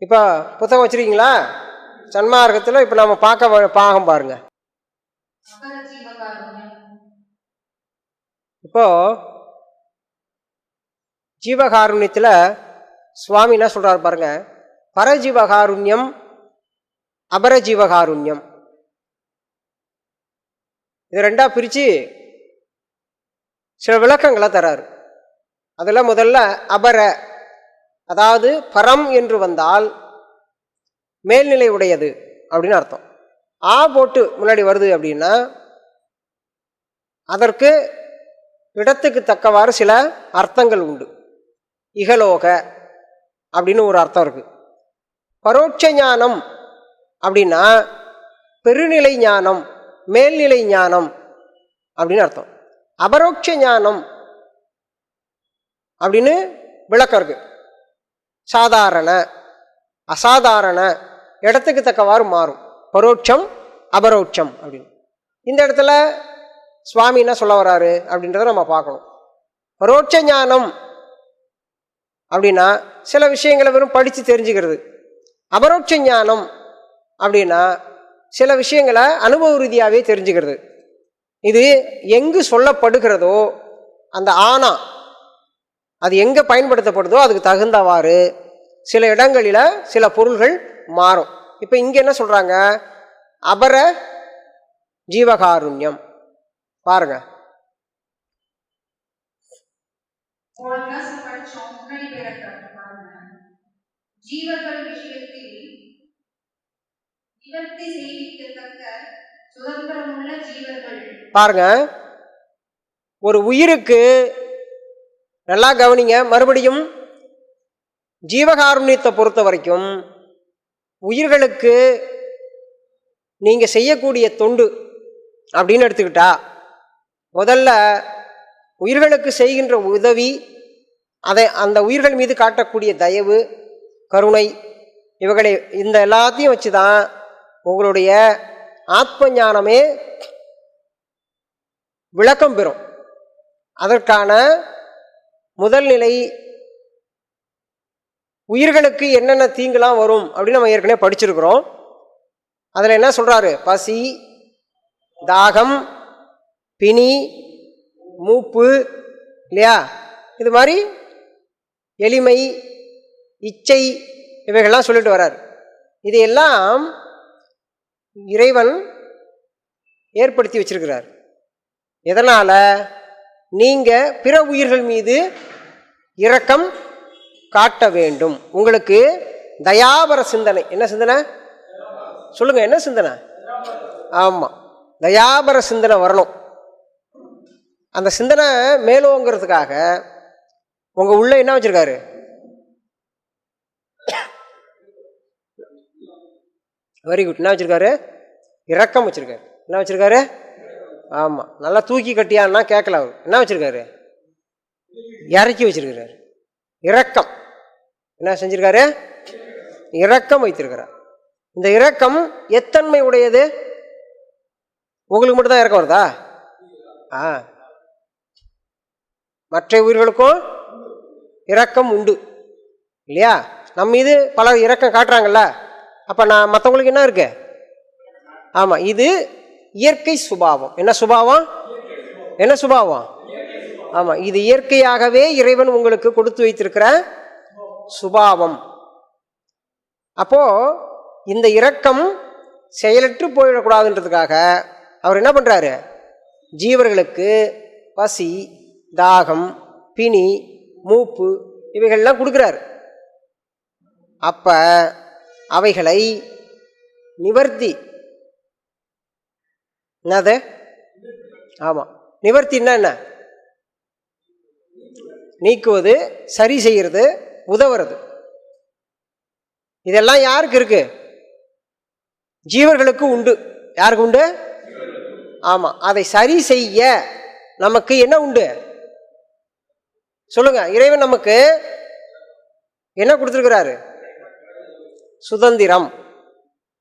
இப்போ புத்தகம் வச்சிருக்கீங்களா? சன்மார்க்கத்தில் இப்போ நம்ம பார்க்க பாகம் பாருங்க. இப்போ ஜீவகாருண்யத்தில் சுவாமி என்ன சொல்றாரு பாருங்க. பரஜீவகாருண்யம், அபரஜீவகாருண்யம், இது ரெண்டா பிரிச்சு சில விளக்கங்களை தராரு. அதுல முதல்ல அபர, அதாவது பரம் என்று வந்தால் மேல்நிலை உடையது அப்படின்னு அர்த்தம். ஆ போட்டு முன்னாடி வருது அப்படின்னா அதற்கு இடத்துக்கு தக்கவாறு சில அர்த்தங்கள் உண்டு. இகலோக அப்படின்னு ஒரு அர்த்தம் இருக்கு. பரோட்ச ஞானம் அப்படின்னா பெருநிலை ஞானம், மேல்நிலை ஞானம் அப்படின்னு அர்த்தம். அபரோட்ச ஞானம் அப்படின்னு விளக்கம் இருக்கு. சாதாரண, அசாதாரண, இடத்துக்கு தக்கவாறு மாறும். பரோட்சம், அபரோட்சம் அப்படின்னு. இந்த இடத்துல சுவாமி என்ன சொல்ல வர்றாரு அப்படின்றத நம்ம பார்க்கணும். பரோட்ச ஞானம் அப்படின்னா சில விஷயங்களை வெறும் படித்து தெரிஞ்சுக்கிறது. அபரோட்ச ஞானம் அப்படின்னா சில விஷயங்களை அனுபவ ரீதியாகவே தெரிஞ்சுக்கிறது. இது எங்கு சொல்லப்படுகிறதோ அந்த ஆனா அது எங்கே பயன்படுத்தப்படுதோ அதுக்கு தகுந்தவாறு சில இடங்களில் சில பொருள்கள் மாறும். இப்போ இங்கே என்ன சொல்கிறாங்க? அபர ஜீவகாருண்யம் பாருங்க. ஜீவர்கள் விஷயத்தில் நிவர்த்தி செய்விக்கத்தக்க சுதந்திரமுள்ள ஜீவர்கள். பாருங்க, ஒரு உயிருக்கு நல்லா கவனிங்க. மறுபடியும் ஜீவகாருண்யத்தை பொறுத்த வரைக்கும் உயிர்களுக்கு நீங்க செய்யக்கூடிய தொண்டு அப்படின்னு எடுத்துக்கிட்டா, முதல்ல உயிர்களுக்கு செய்கின்ற உதவி, அதை அந்த உயிர்கள் மீது காட்டக்கூடிய தயவு, கருணை, இவைகளை இந்த எல்லாத்தையும் வச்சுதான் உங்களுடைய ஆத்ம ஞானமே விளக்கம் பெறும். அதற்கான முதல் நிலை உயிர்களுக்கு என்னென்ன தீங்குலாம் வரும் அப்படின்னு நம்ம ஏற்கனவே படிச்சிருக்கிறோம். அதில் என்ன சொல்றாரு? பசி, தாகம், பிணி, மூப்பு, இல்லையா? இது மாதிரி எளிமை, இச்சை, இவைகள்லாம் சொல்லிட்டு வர்றார். இதையெல்லாம் இறைவன் ஏற்படுத்தி வச்சிருக்கிறார். எதனால? நீங்க பிற உயிர்கள் மீது இரக்கம் காட்ட வேண்டும். உங்களுக்கு தயாபர சிந்தனை. என்ன சிந்தனை சொல்லுங்க? என்ன சிந்தனை? ஆமா, தயாபர சிந்தனை வரணும். அந்த சிந்தனை மேலோங்கிறதுக்காக உங்க உள்ள என்ன வச்சிருக்காரு? Very good. என்ன வச்சிருக்காரு? இரக்கம் வச்சிருக்காரு. என்ன வச்சிருக்காரு? ஆமா, நல்லா தூக்கி கட்டியான்னா கேட்கல. அவர் என்ன வச்சிருக்காரு? இறக்கி வச்சிருக்கிறாரு. இரக்கம் என்ன செஞ்சிருக்காரு? இரக்கம் வைத்திருக்கிறார். இந்த இரக்கம் எத்தன்மை உடையது? உங்களுக்கு மட்டும் தான் இரக்கம் வருதா? மற்ற உயிர்களுக்கும் இரக்கம் உண்டு, இல்லையா? நம்ம மீது பலர் இரக்கம் காட்டுறாங்கல்ல. அப்ப நான் மற்றவங்களுக்கு என்ன இருக்கு? ஆமா, இது இயற்கை சுபாவம். என்ன சுபாவம்? என்ன சுபாவம்? ஆமா, இது இயற்கையாகவே இறைவன் உங்களுக்கு கொடுத்து வைத்திருக்கிற சுபாவம். அப்போ இந்த இரக்கம் செயலற்று போயிடக்கூடாதுன்றதுக்காக அவர் என்ன பண்றாரு? ஜீவர்களுக்கு பசி, தாகம், பிணி, மூப்பு இவைகள்லாம் கொடுக்கிறாரு. அப்ப அவைகளை நிவர்த்தி, என்னது? ஆமா, நிவர்த்தின்னா என்ன? நீக்குவது, சரி செய்யறது, உதவுறது. இதெல்லாம் யாருக்கு இருக்கு? ஜீவர்களுக்கு உண்டு. யாருக்கு உண்டு? ஆமா, அதை சரி செய்ய நமக்கு என்ன உண்டு? சொல்லுங்க. இறைவன் நமக்கு என்ன கொடுத்திருக்கிறாரு? சுதந்திரம்.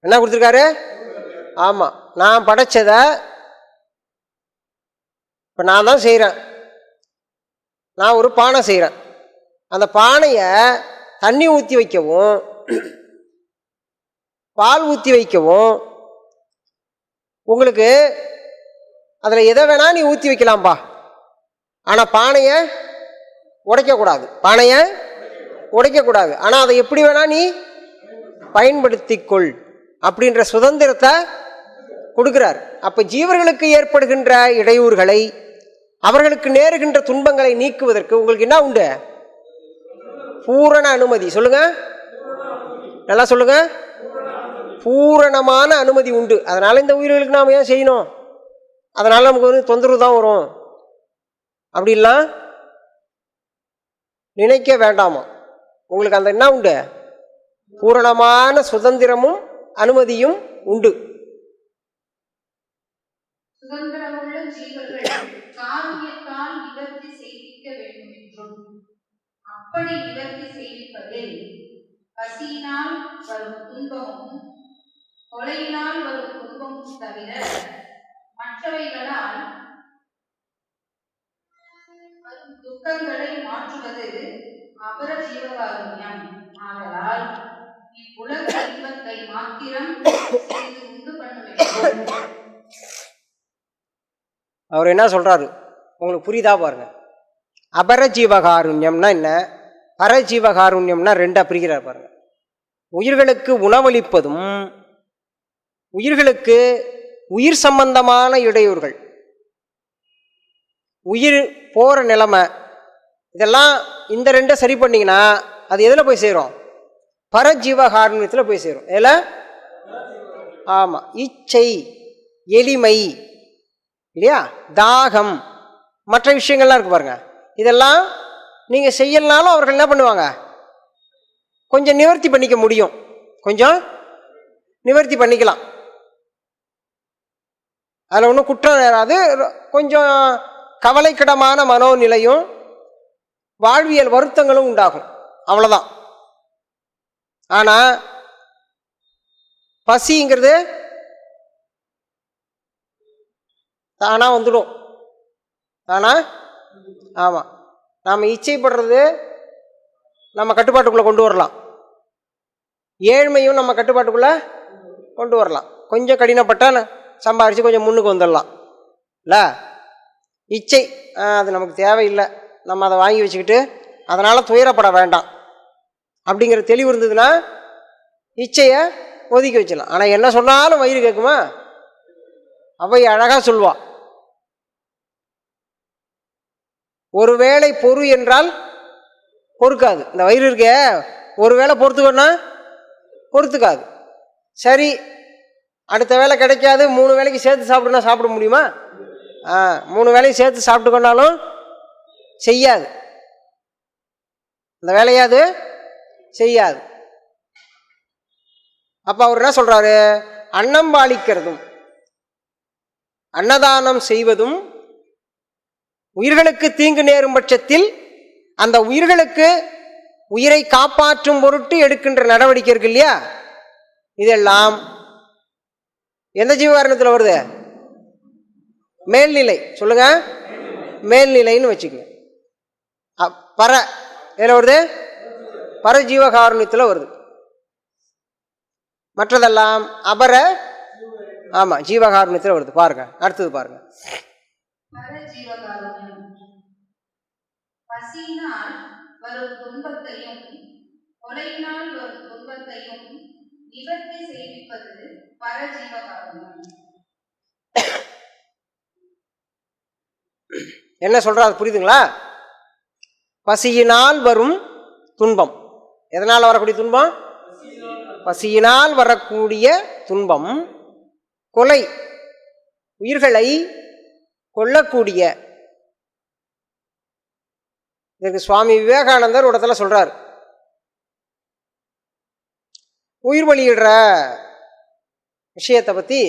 என்ன கொடுத்திருக்காரு? ஆமா, நான் படைச்சத இப்ப நான் தான் செய்யறேன். நான் ஒரு பானை செய்கிறேன். அந்த பானையை தண்ணி ஊற்றி வைக்கவும் பால் ஊற்றி வைக்கவும் உங்களுக்கு அதில் எதை வேணா நீ ஊற்றி வைக்கலாம்பா, ஆனால் பானையை உடைக்கக்கூடாது. பானையை உடைக்கக்கூடாது, ஆனால் அதை எப்படி வேணா நீ பயன்படுத்திக்கொள் அப்படின்ற சுதந்திரத்தை கொடுக்கிறார். அப்போ ஜீவர்களுக்கு ஏற்படுகின்ற இடையூறுகளை, அவர்களுக்கு நேருகின்ற துன்பங்களை நீக்குவதற்கு உங்களுக்கு என்ன உண்டு? பூரண அனுமதி. சொல்லுங்க, நல்லா சொல்லுங்க. பூரணமான அனுமதி உண்டு. அதனால இந்த உயிர்களுக்கு நாம் ஏன் செய்யணும்? அதனால நமக்கு வந்து தொந்தரவு தான் வரும் அப்படின்லாம் நினைக்க வேண்டாமா. உங்களுக்கு அந்த என்ன உண்டு? பூரணமான சுதந்திரமும் அனுமதியும் உண்டு. சுதந்திரமுள்ள ஜீவர்கள் காரியத்தால் நிவர்த்தி செய்விக்க வேண்டும் என்றும், அப்படி நிவர்த்தி செய்விப்பதில் பசியினால் வரும் துன்பமும் கொலையினால் வரும் துன்பமும் தவிர மற்றவைகளால் வரும் துக்கங்களை மாற்றுவது அபர ஜீவகாருண்யம். ஆதலால் இவ்வுலக இன்பத்தை மாத்திரம் செய்து உண்டு பண்ண வேண்டும். அவர் என்ன சொல்றாரு உங்களுக்கு புரியுதா பாருங்க. அபரஜீவகாருண்யம்னா என்ன, பரஜீவகாருண்யம்னா ரெண்டா பிரிக்கிறார் பாருங்க. உயிர்களுக்கு உணவளிப்பதும், உயிர்களுக்கு உயிர் சம்பந்தமான இடையூறுகள், உயிர் போற நிலைமை, இதெல்லாம் இந்த ரெண்டை சரி பண்ணிங்கன்னா அது எதில் போய் சேரும்? பரஜீவகாருண்யத்தில் போய் சேரும். எதில்? ஆமாம். இச்சை, எளிமை இல்லையா, தாகம், மற்ற விஷயங்கள்லாம் இருக்கு பாருங்க. இதெல்லாம் நீங்கள் செய்யலனாலும் அவர்கள் என்ன பண்ணுவாங்க? கொஞ்சம் நிவர்த்தி பண்ணிக்க முடியும், கொஞ்சம் நிவர்த்தி பண்ணிக்கலாம். அதில் ஒன்றும் குற்றம் நேராது. கொஞ்சம் கவலைக்கிடமான மனோநிலையும் வாழ்வியல் வருத்தங்களும் உண்டாகும், அவ்வளோதான். ஆனால் பசிங்கிறது தானா வந்துடும், தானா. ஆமாம், நாம் இச்சைப்படுறது நம்ம கட்டுப்பாட்டுக்குள்ளே கொண்டு வரலாம், ஏழ்மையும் நம்ம கட்டுப்பாட்டுக்குள்ளே கொண்டு வரலாம். கொஞ்சம் கடினப்பட்டால் சம்பாரித்து கொஞ்சம் முன்னுக்கு வந்துடலாம் இல்லை. இச்சை அது நமக்கு தேவையில்லை, நம்ம அதை வாங்கி வச்சுக்கிட்டு அதனால் துயரப்பட வேண்டாம் அப்படிங்கிற தெளிவு இருந்ததுன்னா இச்சையை ஒதுக்கி வச்சிடலாம். ஆனால் என்ன சொன்னாலும் வயிறு கேட்குமா? அவை அழகாக சொல்வா, ஒருவேளை பொறு என்றால் பொறுக்காது. இந்த வயிறு இருக்க ஒருவேளை பொறுத்துக்கணும்னா பொறுத்துக்காது. சரி, அடுத்த வேலை கிடைக்காது, 3 வேளைக்கு சேர்த்து சாப்பிடுனா சாப்பிட முடியுமா? 3 வேளையும் சேர்த்து சாப்பிட்டுக்கொண்டாலும் செய்யாது, அந்த வேலையாது செய்யாது. அப்போ அவர் என்ன சொல்றாரு? அன்னம் பாலிக்கிறதும் அன்னதானம் செய்வதும் உயிர்களுக்கு தீங்கு நேரும் பட்சத்தில் அந்த உயிர்களுக்கு உயிரை காப்பாற்றும் பொருட்டு எடுக்கின்ற நடவடிக்கை இருக்கு இல்லையா, இதெல்லாம் எந்த ஜீவகாரணத்தில் வருது? மேல்நிலை. சொல்லுங்க, மேல்நிலைன்னு வச்சுக்கோங்க. பர எதில் வருது? பர ஜீவகாருண்யத்தில் வருது. மற்றதெல்லாம் அபர, ஆமா, ஜீவகாருண்யத்தில் வருது. பாருங்க, அடுத்தது பாருங்க. பசியினால் வரும் துன்பத்தையும் கொலையினால் வரும் துன்பத்தையும் நிவர்த்தி செய்விப்பது பரஜீவகாருண்யம். என்ன சொல்றாரு புரியுதுங்களா? பசியினால் வரும் துன்பம், எதனால் வரக்கூடிய துன்பம்? பசியினால் வரக்கூடிய துன்பம். கொலை, உயிர்களை கொல்லக்கூடிய. இதுக்கு சுவாமி விவேகானந்தர் ஒரு இடத்துல சொல்றார், உயிர் பலியிடுற விஷயத்தை பற்றி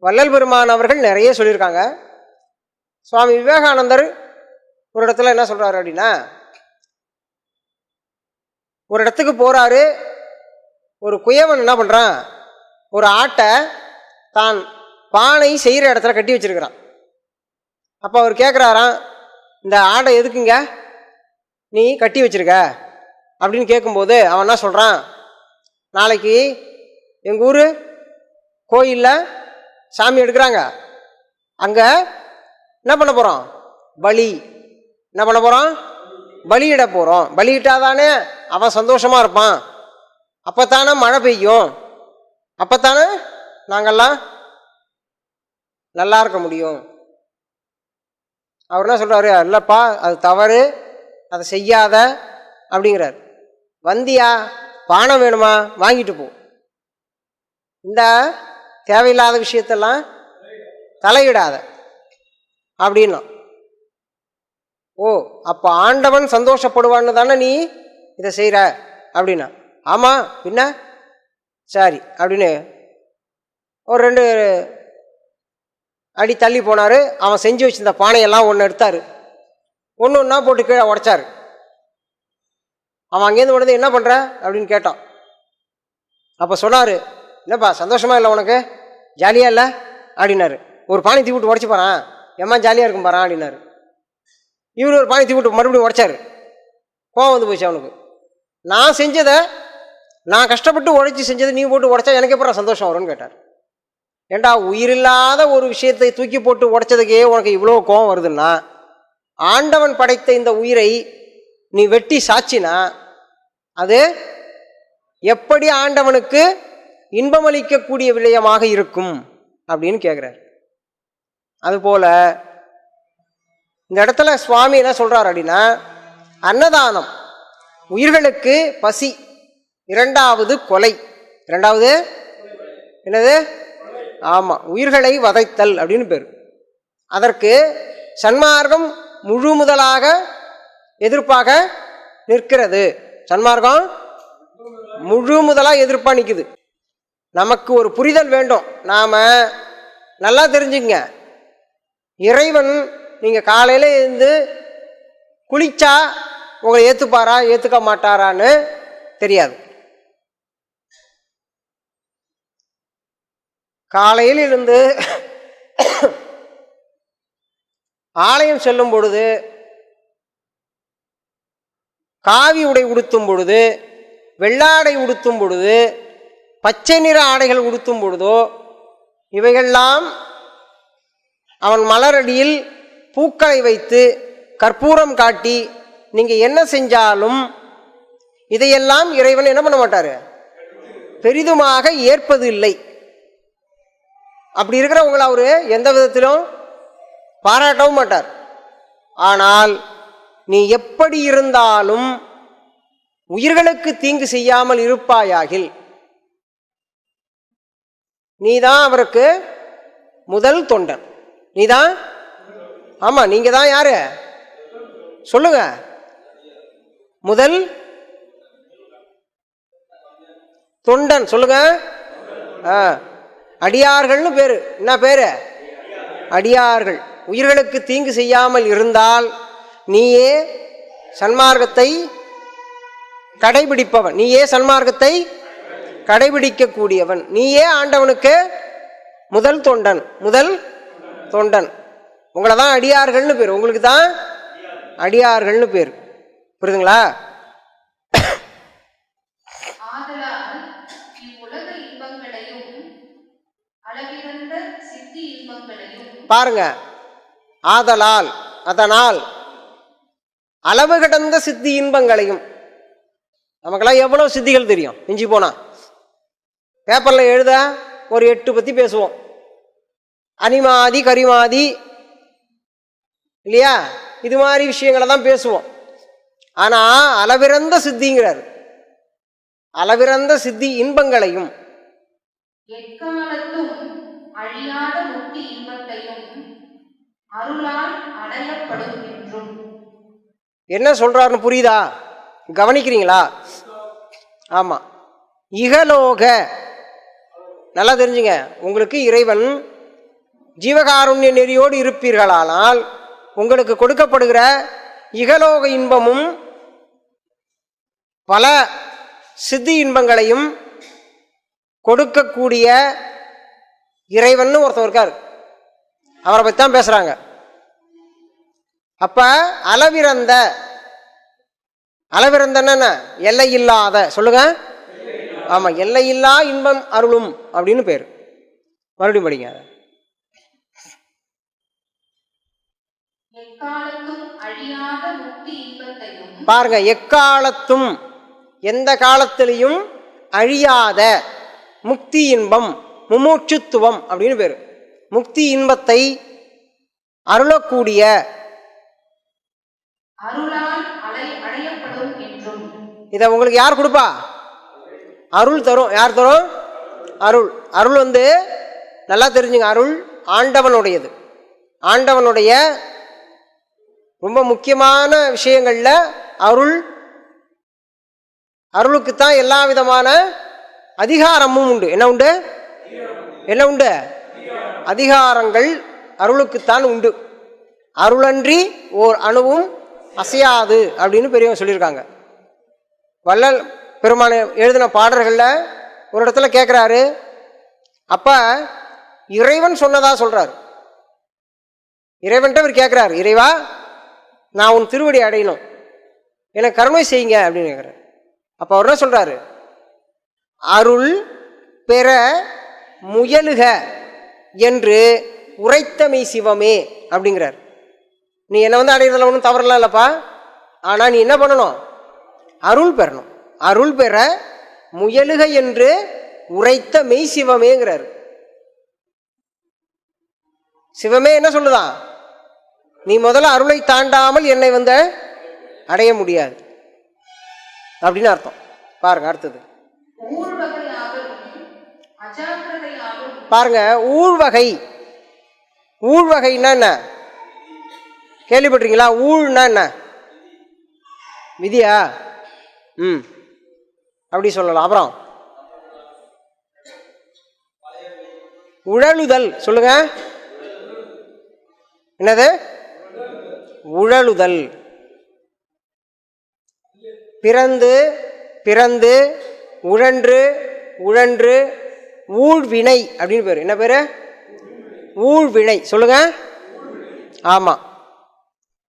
வள்ளல் பெருமான் அவர்கள் நிறைய சொல்லியிருக்காங்க. சுவாமி விவேகானந்தர் ஒரு இடத்துல என்ன சொல்றாரு அப்படின்னா, ஒரு இடத்துக்கு போறாரு, ஒரு குயவன் என்ன பண்றான், ஒரு ஆட்டை தான் பானை செய்கிற இடத்துல கட்டி வச்சிருக்கிறான். அப்போ அவர் கேட்குறாராம், இந்த ஆடை எதுக்குங்க நீ கட்டி வச்சிருக்க அப்படின்னு கேட்கும்போது அவன் என்ன சொல்கிறான், நாளைக்கு எங்கள் ஊர் கோயிலில் சாமி எடுக்கிறாங்க. அங்கே என்ன பண்ண போகிறோம்? பலி. என்ன பண்ண போகிறோம்? பலியிட போகிறோம். பலியிட்டாதானே அவன் சந்தோஷமாக இருப்பான். அப்போத்தானே மழை பெய்யும். அப்போத்தானே நாங்கள்லாம் நல்லா இருக்க முடியும். அவர் என்ன சொல்கிறாரு? இல்லைப்பா, அது தவறு, அதை செய்யாத அப்படிங்கிறார். வந்தியா, பானம் வேணுமா, வாங்கிட்டு போ. இந்த தேவையில்லாத விஷயத்தெல்லாம் தலையிடாத அப்படின்னா. ஓ, அப்போ ஆண்டவன் சந்தோஷப்படுவான்னு தானே நீ இதை செய்கிற அப்படின்னா. ஆமாம், பின்ன சரி அப்படின்னு ஒரு 2 அடி தள்ளி போனார். அவன் செஞ்சு வச்சிருந்த பானையெல்லாம் ஒன்று எடுத்தார், ஒன்று ஒன்றா போட்டு கீழே உடைச்சார். அவன் அங்கேருந்து உடனே என்ன பண்ணுற அப்படின்னு கேட்டான். அப்போ சொன்னார், என்னப்பா சந்தோஷமா இல்லை உனக்கு, ஜாலியாக இல்லை அப்படின்னாரு. ஒரு பானை தீ விட்டு உடச்சி போகிறான், எம்மா ஜாலியாக இருக்கும் பாறான் அப்படின்னாரு. இவரு ஒரு பானை தீ விட்டு மறுபடியும் உடைச்சாரு. கோவம் வந்து போச்சு அவனுக்கு. நான் செஞ்சதை, நான் கஷ்டப்பட்டு உழைச்சி செஞ்சதை நீ போட்டு உடைச்சா எனக்கு எப்பறம் சந்தோஷம் வரும்னு கேட்டார். ஏண்டா, உயிரில்லாத ஒரு விஷயத்தை தூக்கி போட்டு உடைச்சதுக்கே உனக்கு இவ்வளோ கோவம் வருதுன்னா, ஆண்டவன் படைத்த இந்த உயிரை நீ வெட்டி சாட்சினா அது எப்படி ஆண்டவனுக்கு இன்பமளிக்கக்கூடிய விடயமாக இருக்கும் அப்படின்னு கேட்குறார். அதுபோல இந்த இடத்துல சுவாமி என்ன சொல்றார் அப்படின்னா, அன்னதானம் உயிர்களுக்கு பசி, 2வது கொலை. 2வது என்னது? ஆமாம், உயிர்களை வதைத்தல் அப்படின்னு பேர். அதற்கு சன்மார்க்கம் முழு முதலாக எதிர்ப்பாக நிற்கிறது. சன்மார்க்கம் முழு முதலாக எதிர்ப்பாக நிற்குது. நமக்கு ஒரு புரிதல் வேண்டும். நாம் நல்லா தெரிஞ்சுங்க, இறைவன் நீங்கள் காலையில் இருந்து குளிச்சா உங்களை ஏற்றுப்பாரா ஏற்றுக்க மாட்டாரான்னு தெரியாது. காலையில் இருந்து ஆலயம் செல்லும் பொழுது, காவி உடை உடுத்தும் பொழுது, வெள்ளாடை உடுத்தும் பொழுது, பச்சை நிற ஆடைகள் உடுத்தும் பொழுதோ, இவைகள்லாம் அவன் மலரடியில் பூக்களை வைத்து கற்பூரம் காட்டி நீங்கள் என்ன செஞ்சாலும் இதையெல்லாம் இறைவன் என்ன பண்ண மாட்டார்? பெரிதுமாக ஏற்பது இல்லை. அப்படி இருக்கிறவங்களை அவர் எந்த விதத்திலும் பாராட்டவும் மாட்டார். ஆனால் நீ எப்படி இருந்தாலும் உயிர்களுக்கு தீங்கு செய்யாமல் இருப்பாயாகில் நீதான் அவருக்கு முதல் தொண்டன். நீதான், ஆமா, நீங்க தான் யாரு சொல்லுங்க? முதல் தொண்டன் சொல்லுங்க. அடியார்கள்னு பேரு. என்ன பேரு? அடியார்கள். உயிர்களுக்கு தீங்கு செய்யாமல் இருந்தால் நீயே சன்மார்க்கத்தை கடைபிடிப்பவன், நீயே சன்மார்க்கத்தை கடைபிடிக்கக்கூடியவன், நீயே ஆண்டவனுக்கு முதல் தொண்டன். முதல் தொண்டன். உங்களை தான் அடியார்கள்னு பேர். உங்களுக்கு தான் அடியார்கள்னு பேர். புரியுதுங்களா? பாருங்க, ஆதலால், அதனால், அளவு கடந்த சித்தி இன்பங்களையும். நமக்கெல்லாம் எவ்வளவு சித்திகள் தெரியும். மிஞ்சி போனா பேப்பர்ல எழுத ஒரு 8 பத்தி பேசுவோம். அனிமாதி கரிமாதி இல்லையா, இது மாதிரி விஷயங்களை தான் பேசுவோம். ஆனா அளவிறந்த சித்திங்கிறார். அளவிறந்த சித்தி இன்பங்களையும் அழியாத முக்தி இன்பத்தையும் அருளால் அடையப்படும் என்றும். என்ன சொல்றாருன்னு புரியுதா? கவனிக்கிறீங்களா? ஆமா, இகலோக நல்லா தெரிஞ்சுங்க. உங்களுக்கு இறைவன் ஜீவகாருண்ய நெறியோடு இருப்பீர்களானால் உங்களுக்கு கொடுக்கப்படுகிற இகலோக இன்பமும் பல சித்தி இன்பங்களையும் கொடுக்கக்கூடிய இறைவன் ஒருத்தர் இருக்கார். அவரை பற்றி தான் பேசுறாங்க. அப்ப அளவிறந்த, அளவிறந்த என்ன? எல்லை இல்லாத. சொல்லுங்க, ஆமாம், எல்லையில்லா இன்பம் அருளும் அப்படின்னு பேர். மறுபடியும் படிங்க. பாருங்க, எக்காலத்தும் எந்த காலத்திலையும் அழியாத முக்தி இன்பம், முமூட்சுத்துவம் அப்படின்னு பேரு. முக்தி இன்பத்தை அருளக்கூடிய இதை உங்களுக்கு யார் கொடுப்பா? அருள் தரும். யார் தரும்? அருள். அருள் நல்லா தெரிஞ்சுங்க, அருள் ஆண்டவனுடையது. ஆண்டவனுடைய ரொம்ப முக்கியமான விஷயங்கள்ல அருளுக்குத்தான் எல்லா விதமான அதிகாரமும் உண்டு. என்ன உண்டு? என்ன உண்டு? அதிகாரங்கள் அருளுக்குத்தான் உண்டு. அருளன்றி ஓர் அணுவும் அசையாது அப்படின்னு பெரியவங்க சொல்லியிருக்காங்க. வள்ளல் பெருமான் எழுதின பாடல்களில் ஒரு இடத்துல கேட்குறாரு, அப்ப இறைவன் சொன்னதா சொல்றாரு. இறைவன்கிட்ட இவர் கேட்குறாரு, இறைவா நான் உன் திருவடி அடையணும், எனக்கு கருணை செய்யுங்க அப்படின்னு கேட்குறாரு. அப்போ அவர் என்ன சொல்றாரு? அருள் பெற முயலுக என்று உரைத்தமை சிவமே அப்படிங்கிறார். நீ என்னை அடையிறதுல ஒன்றும் தவறலாம் இல்லைப்பா, ஆனால் நீ என்ன பண்ணணும்? அருள் பெறணும். அருள் பெற முயலுக என்று உரைத்த மெய் சிவமேங்கிறார். சிவமே என்ன சொல்லுதான்? நீ முதல்ல அருளை தாண்டாமல் என்னை அடைய முடியாது அப்படின்னு அர்த்தம். பாருங்க அடுத்தது பாருங்க. ஊழ்வகை. ஊழ்வகைன்னா என்ன கேள்விப்பட்டிருக்கீங்களா? ஊழ்னா என்ன? விதியா? அப்படி சொல்லலாம். அப்புறம் உழலுதல் சொல்லுங்க. என்னது? உழலுதல். பிறந்து பிறந்து உழன்று உழன்று ஊழ்வினை அப்படின்னு பேரு. என்ன பேரு? ஊழ்வினை. சொல்லுங்க. ஆமா,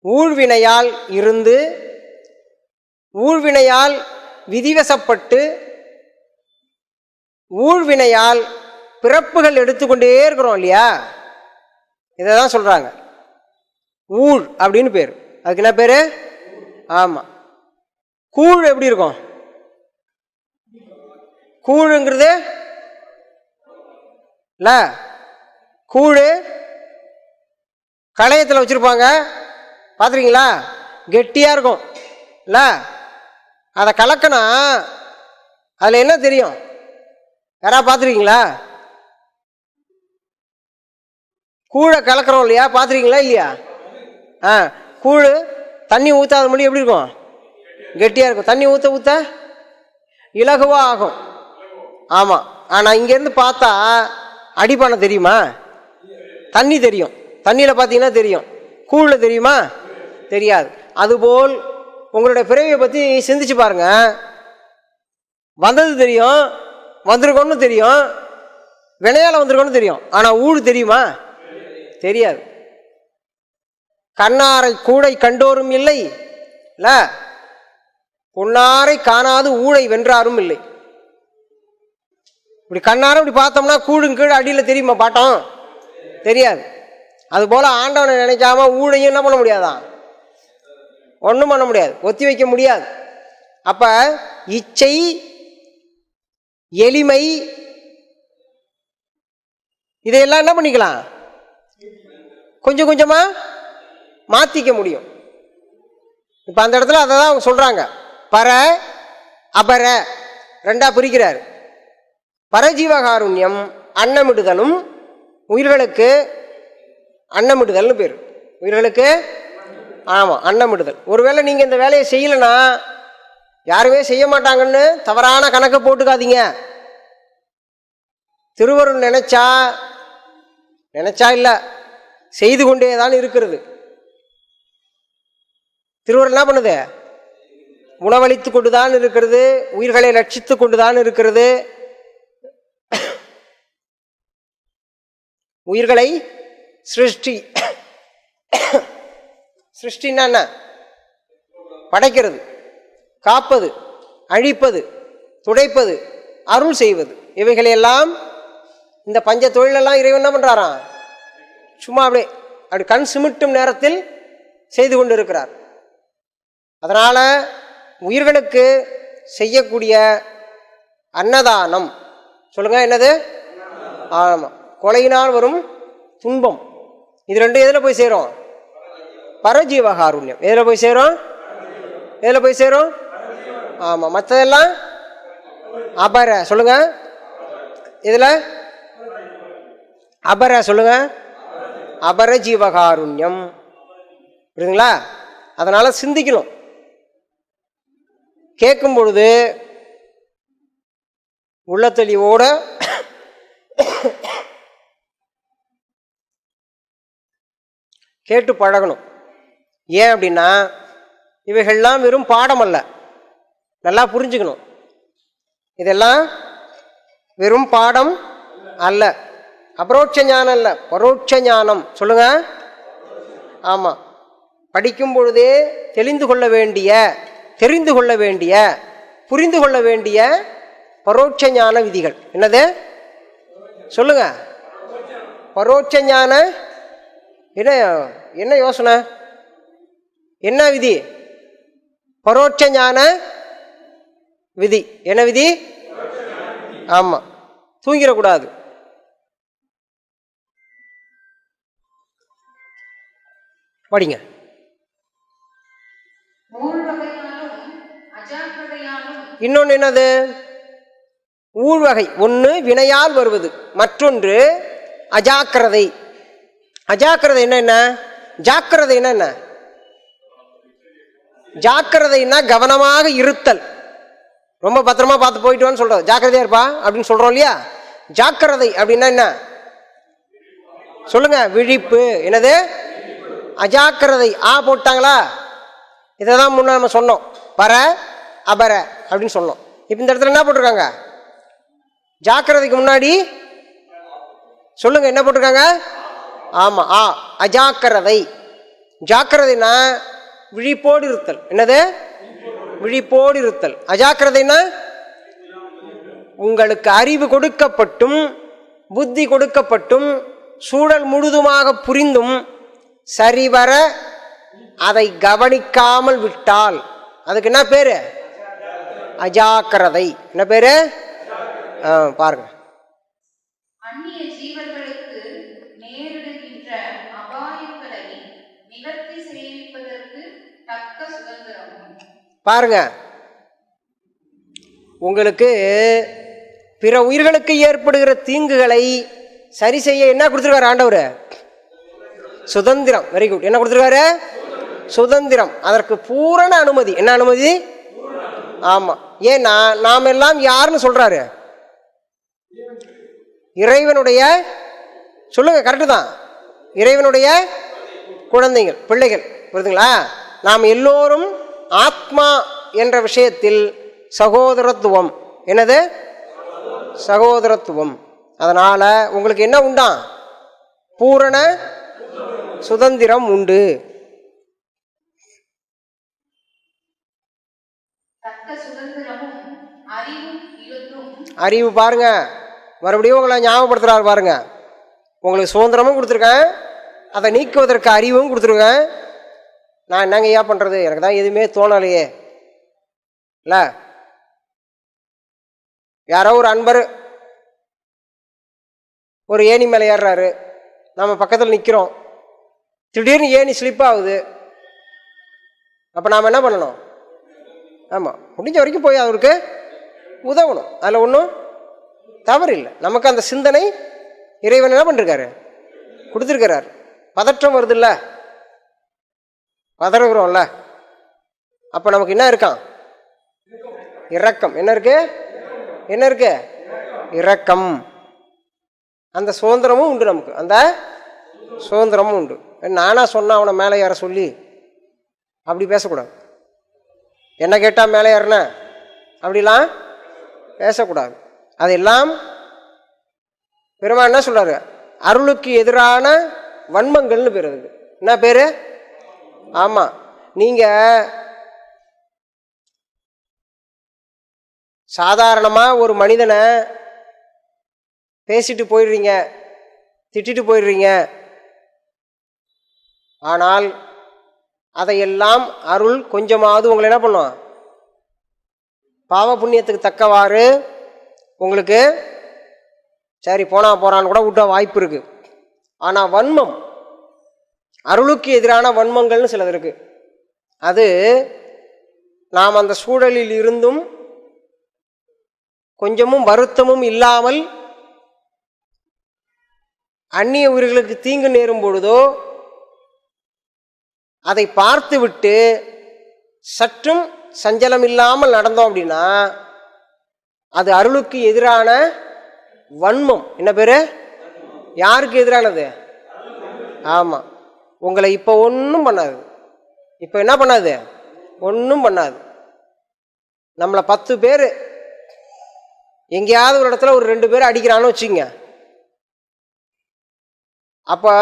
ஊழ்வினையால் இருந்து ஊழ்வினையால் விதிவசப்பட்டு ஊழ்வினையால் பிறப்புகள் எடுத்துக்கொண்டே இருக்கிறோம் இல்லையா? இதை தான் சொல்றாங்க ஊழ் அப்படின்னு பேர். அதுக்கு என்ன பேரு? ஆமா, கூழ் எப்படி இருக்கும்? கூழுங்கிறது இல்ல, கூழு களையத்தில் வச்சிருப்பாங்க, பார்த்துருக்கீங்களா? கெட்டியா இருக்கும் இல்ல? அதை கலக்கனா அதுல என்ன தெரியும்? யாராவது பார்த்துருக்கீங்களா? கூழை கலக்கிறோம் இல்லையா? பார்த்துருக்கீங்களா இல்லையா? கூழ் தண்ணி ஊற்றாத மொழி எப்படி இருக்கும்? கெட்டியா இருக்கும். தண்ணி ஊற்ற ஊற்ற இலகுவா ஆகும். ஆமா, ஆனா இங்கேருந்து பார்த்தா அடிப்பானை தெரியுமா? தண்ணி தெரியும். தண்ணியில பார்த்தீங்கன்னா தெரியும். கூழ்ல தெரியுமா? தெரியாது. அதுபோல் உங்களுடைய பிறவியை பற்றி சிந்திச்சு பாருங்க. வந்தது தெரியும், வந்திருக்கோன்னு தெரியும், வினையால வந்திருக்கோன்னு தெரியும், ஆனா ஊழ் தெரியுமா? தெரியாது. கண்ணாரை கூடை கண்டோரும் இல்லை இல்ல, பொன்னாரை காணாது ஊழை வென்றாரும் இல்லை. இப்படி கண்ணார இப்படி பார்த்தோம்னா கூழும் கீழே அடியில் தெரியுமா? பாட்டம் தெரியாது. அது போல ஆண்டவனை நினைக்காம ஊழையும் என்ன பண்ண முடியாதான்? ஒன்றும் பண்ண முடியாது, ஒத்தி வைக்க முடியாது. அப்ப இச்சை எளிமை இதையெல்லாம் என்ன பண்ணிக்கலாம்? கொஞ்சம் கொஞ்சமா மாத்திக்க முடியும். இப்ப அந்த இடத்துல அதை தான் அவங்க சொல்றாங்க. பர அபர ரெண்டா பிரிக்கிறார். பரஜீவகாருண்யம் அன்னமிடுதலும் உயிர்களுக்கு அன்னமிடுதல்னு பேர். உயிர்களுக்கு ஆமா அன்னமிடுதல். ஒருவேளை நீங்க இந்த வேலையை செய்யலைன்னா யாருமே செய்ய மாட்டாங்கன்னு தவறான கணக்கு போட்டுக்காதீங்க. திருவருள் நினைச்சா இல்ல, செய்து கொண்டேதான் இருக்கிறது. திருவருள் என்ன பண்ணுது? உணவளித்து கொண்டுதான் இருக்கிறது, உயிர்களை ரட்சித்து கொண்டுதான் இருக்கிறது. உயிர்களை சிருஷ்டின்னா என்ன? படைக்கிறது, காப்பது, அழிப்பது, துடைப்பது, அருள் செய்வது. இவைகளையெல்லாம் இந்த பஞ்ச தொழிலெல்லாம் இறைவன் என்ன பண்ணுறாராம்? சும்மா அப்படி கண் சிமிட்டும் நேரத்தில் செய்து கொண்டு இருக்கிறார். அதனால் உயிர்களுக்கு செய்யக்கூடிய அன்னதானம் சொல்லுங்க, என்னது? ஆமாம், கொலையினால் வரும் துன்பம். இது ரெண்டும் எதில் போய் சேரும்? பரஜீவகாருண்யம். எதில் போய் சேரும்? எதில் போய் சேரும்? ஆமாம், மற்றதெல்லாம் அபர. சொல்லுங்க, இதில் அபர சொல்லுங்க, அபர ஜீவகாருண்யம். புரியுதுங்களா? அதனால சிந்திக்கணும். கேட்கும் பொழுது உள்ளத்தெளிவோட கேட்டு பழகணும். ஏன் அப்படின்னா இவைகள்லாம் வெறும் பாடம் அல்ல, நல்லா புரிஞ்சுக்கணும். இதெல்லாம் வெறும் பாடம் அல்ல, அபரோட்ச ஞானம் அல்ல, பரோட்ச ஞானம். சொல்லுங்க. ஆமாம், படிக்கும் பொழுதே தெரிந்து கொள்ள வேண்டிய புரிந்து கொள்ள வேண்டிய பரோட்ச ஞான விதிகள். என்னது? சொல்லுங்க. பரோட்ச ஞான என்ன யோசனை, என்ன விதி? பரோட்ச ஞான விதி. என்ன விதி? ஆமாம், தூங்கிடக்கூடாது. படிங்க. இன்னொன்று என்னது? ஊழ்வகை. ஒன்று வினையால் வருவது, மற்றொன்று அஜாக்கிரதை. அஜாக்கிரதை என்ன? ஜாக்கிரதை என்ன? ஜாக்கிரதைன்னா கவனமாக இருத்தல், ரொம்ப பத்திரமா பார்த்து போயிட்டுவான்னு சொல்றது. ஜாக்கிரதையா இருப்பா அப்படின்னு சொல்றோம் இல்லையா? ஜாக்கிரதை அப்படின்னா என்ன? சொல்லுங்க. விழிப்பு. என்னது? அஜாக்கிரதை. போட்டாங்களா? இதை தான் முன்ன நம்ம சொன்னோம், பர அபர அப்படின்னு சொன்னோம். இப்போ இந்த இடத்துல என்ன போட்டிருக்காங்க? ஜாக்கிரதைக்கு முன்னாடி சொல்லுங்க, என்ன போட்டிருக்காங்க? ஆமா, அஜாக்கிரதை. ஜாக்கிரதைனா விழிப்போடு இருத்தல். என்னது? விழிப்போடு இருத்தல். அஜாக்கிரதைனா உங்களுக்கு அறிவு கொடுக்கப்பட்டும் புத்தி கொடுக்கப்பட்டும் சூழல் முழுதுமாக புரிந்தும் சரிவர அதை கவனிக்காமல் விட்டால் அதுக்கு என்ன பேரு? அஜாக்கிரதை. என்ன பேரு? பாருங்க. அந்நிய ஜீவர்களுக்கு நேரிடுகின்ற அபாயங்களை நிவர்த்தி செய்விப்பதற்கு தக்க சுதந்திரமும். பாருங்க, உங்களுக்கு பிற உயிர்களுக்கு ஏற்படுகிற தீங்குகளை சரி செய்ய என்ன கொடுத்துருக்காரு ஆண்டவர்? சுதந்திரம். Very good. என்ன கொடுத்துருக்காரு? சுதந்திரம். அதற்கு பூரண அனுமதி. என்ன அனுமதி? ஆமா. ஏன்னா நாம் எல்லாம் யாருன்னு சொல்றாரு? இறைவனுடைய, சொல்லுங்க, கரெக்டு தான், இறைவனுடைய குழந்தைகள், பிள்ளைகள். புரியுதுங்களா? நாம் எல்லோரும் ஆத்மா என்ற விஷயத்தில் சகோதரத்துவம். என்னது? சகோதரத்துவம். அதனால உங்களுக்கு என்ன உண்டா? பூரண சுதந்திரம் உண்டு. அறிவு பாருங்க, மறுபடியும் உங்களை ஞாபகப்படுத்துறாரு பாருங்க. உங்களுக்கு சுதந்திரமும் கொடுத்துருக்கேன், அதை நீக்குவதற்கு அறிவும் கொடுத்துருக்கேன். நான் என்னங்க ஐயா பண்றது, எனக்கு தான் எதுவுமே தோணலையே. இல்ல, யாரோ ஒரு அன்பர் ஒரு ஏணி மேலே ஏறுறாரு, நம்ம பக்கத்தில் நிற்கிறோம், திடீர்னு ஏணி ஸ்லிப் ஆகுது. அப்போ நாம் என்ன பண்ணணும்? ஆமாம், முடிஞ்ச வரைக்கும் போய் அவருக்கு உதவணும். அதில் ஒன்றும் தவறு இல்லை. நமக்கு அந்த சிந்தனை இறைவன் என்ன பண்ணிருக்காரு? கொடுத்துருக்கிறார். பதற்றம் வருது இல்லை, பதறுகிறோம்ல, அப்போ நமக்கு என்ன இருக்கான்? இரக்கம். என்ன இருக்கு? என்ன இருக்கு? இரக்கம். அந்த சுதந்திரமும் உண்டு நமக்கு, அந்த சுதந்திரமும் உண்டு. நானா சொன்ன அவனை மேலே ஏற சொல்லி அப்படி பேசக்கூடாது. என்ன கேட்டால் மேலே ஏறின அப்படிலாம் பேசக்கூடாது. அதெல்லாம் பெருமாள் என்ன சொல்றாரு? அருளுக்கு எதிரான வன்மங்கள்னு பேர். அதுக்கு என்ன பேரு? ஆமா, நீங்க சாதாரணமாக ஒரு மனிதனை பேசிட்டு போயிடுறீங்க, திட்டிட்டு போயிடுறீங்க. ஆனால் அதையெல்லாம் அருள் கொஞ்சமாவது உங்களை என்ன பண்ணும்? பாவ புண்ணியத்துக்கு தக்கவாறு உங்களுக்கு சரி போனான்னு கூட விட்ட வாய்ப்பு இருக்கு. ஆனால் வன்மம், அருளுக்கு எதிரான வன்மங்கள்னு சிலது இருக்கு. அது நாம் அந்த சூழலில் இருந்தும் கொஞ்சமும் வருத்தமும் இல்லாமல் அந்நிய உயிர்களுக்கு தீங்கு நேரும் பொழுதோ அதை பார்த்து விட்டு சற்றும் சஞ்சலம் இல்லாமல் நடந்தோம் அப்படின்னா அது அருளுக்கு எதிரான வன்மம். என்ன பேரு? யாருக்கு எதிரானது? ஆமாம். உங்களை இப்போ ஒன்றும் பண்ணாது. இப்போ என்ன பண்ணாது? ஒன்றும் பண்ணாது. நம்மளை 10 பேர் எங்கேயாவது ஒரு இடத்துல ஒரு 2 பேர் அடிக்கிறான்னு வச்சுங்க. அப்போ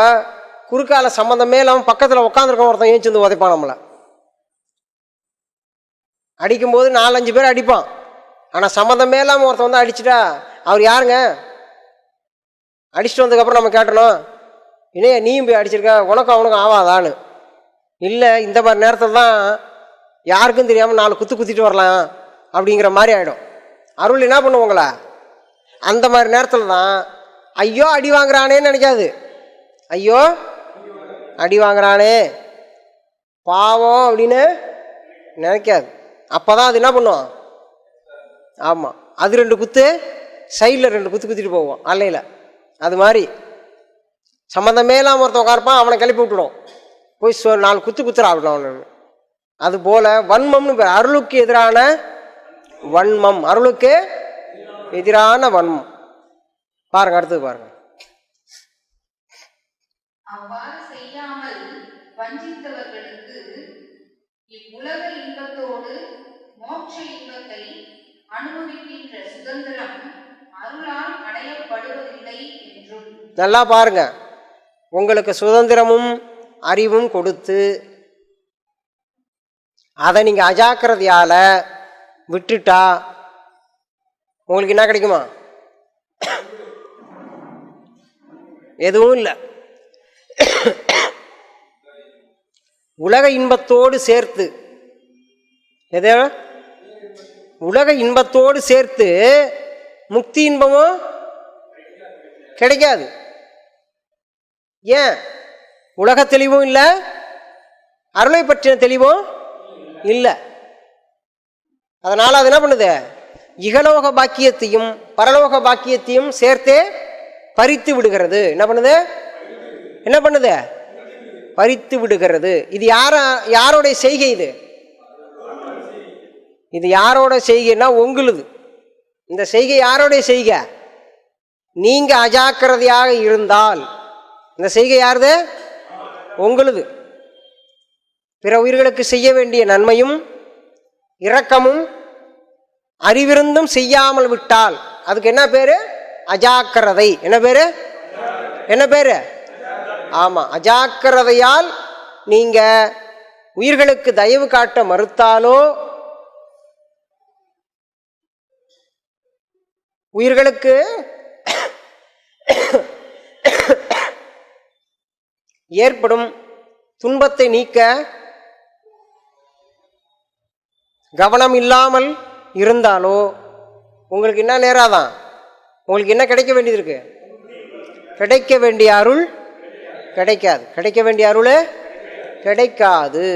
குறுக்கால சம்மந்தமே இல்லாமல் பக்கத்தில் உட்காந்துருக்க ஒருத்தன் ஏஞ்சி வந்து உதைப்பான். நம்மளை அடிக்கும்போது 4-5 பேர் அடிப்பான். ஆனால் சம்மந்தமே இல்லாமல் ஒருத்தன் வந்து அடிச்சுட்டா அவர் யாருங்க? அடிச்சுட்டு வந்ததுக்கப்புறம் நம்ம கேட்டணும், இணைய நீயும் போய் அடிச்சிருக்க, உனக்கும் அவனுக்கும் ஆவாதான்னு. இல்லை, இந்த மாதிரி நேரத்தில் தான் யாருக்கும் தெரியாமல் 4 குத்து குத்திட்டு வரலாம் அப்படிங்கிற மாதிரி ஆகிடும். அருள் என்ன பண்ணுவோங்களா? அந்த மாதிரி நேரத்தில் தான் ஐயோ அடி வாங்குறானேன்னு நினைக்காது. ஐயோ அடி வாங்குறானே பாவம் அப்படின்னு நினைக்காது. அப்போ தான் அது என்ன பண்ணும்? ஆமாம், அது 2 குத்து சைடில் 2 குத்து குத்திட்டு போவோம் அல்லையில். அது மாதிரி சம்மந்தமே இல்லாமல் ஒருத்தன் உட்கார்ப்பான், அவனை கிளப்பி விட்டுடும், போய் 4 குத்து குத்துறா அப்படின்னா அவனு. அதுபோல் வன்மம்னு பேர். அருளுக்கு எதிரான வன்மம், அருளுக்கு எதிரான வன்மம். பாருங்க, அடுத்தது பாருங்க. அவ்வாறு செய்யாமல் வஞ்சித்தவர்களுக்கு இவ்வுலக இன்பத்தோடு மோட்ச இன்பத்தை அனுபவிக்கின்ற சுதந்திரம் அருளால் அடையப்படுவதில்லை என்றும். நல்லா பாருங்க, உங்களுக்கு சுதந்திரமும் அறிவும் கொடுத்து அதை நீங்கள் அஜாக்கிரதையால் விட்டுட்டா உங்களுக்கு என்ன கிடைக்குமா? எதுவும் இல்லை. உலக இன்பத்தோடு சேர்த்து, எது உலக இன்பத்தோடு சேர்த்து முக்தி இன்பமும் கிடைக்காது. ஏன்? உலக தெளிவும் இல்லை, அருளை பற்றின தெளிவும் இல்லை. அதனால அது என்ன பண்ணுது? இகலோக பாக்கியத்தையும் பரலோக பாக்கியத்தையும் சேர்த்தே பறித்து விடுகிறது. என்ன பண்ணுது? என்ன பண்ணுது? பறித்து விடுகிறது. இது யாரோடைய செய்கை? இது யாரோட செய்கைன்னா உங்களுது. இந்த செய்கை யாரோடைய செய்கை? நீங்க அஜாக்கிரதையாக இருந்தால் இந்த செய்கை யாருது? உங்களுது. பிற உயிர்களுக்கு செய்ய வேண்டிய நன்மையும் இரக்கமும் அறிவிருந்தும் செய்யாமல் விட்டால் அதுக்கு என்ன பேரு? அஜாக்கிரதை. என்ன பேரு? என்ன பேரு? ஆமா, அஜாக்கிரதையால் நீங்க உயிர்களுக்கு தயவு காட்ட மறுத்தாலோ, உயிர்களுக்கு ஏற்படும் துன்பத்தை நீக்க கவனம் இல்லாமல் இருந்தாலோ உங்களுக்கு என்ன நேராதான்? உங்களுக்கு என்ன கிடைக்க வேண்டியது இருக்கு? கிடைக்க வேண்டிய அருள் கிடைக்காது. கிடைக்க வேண்டிய அருள் கிடைக்காது.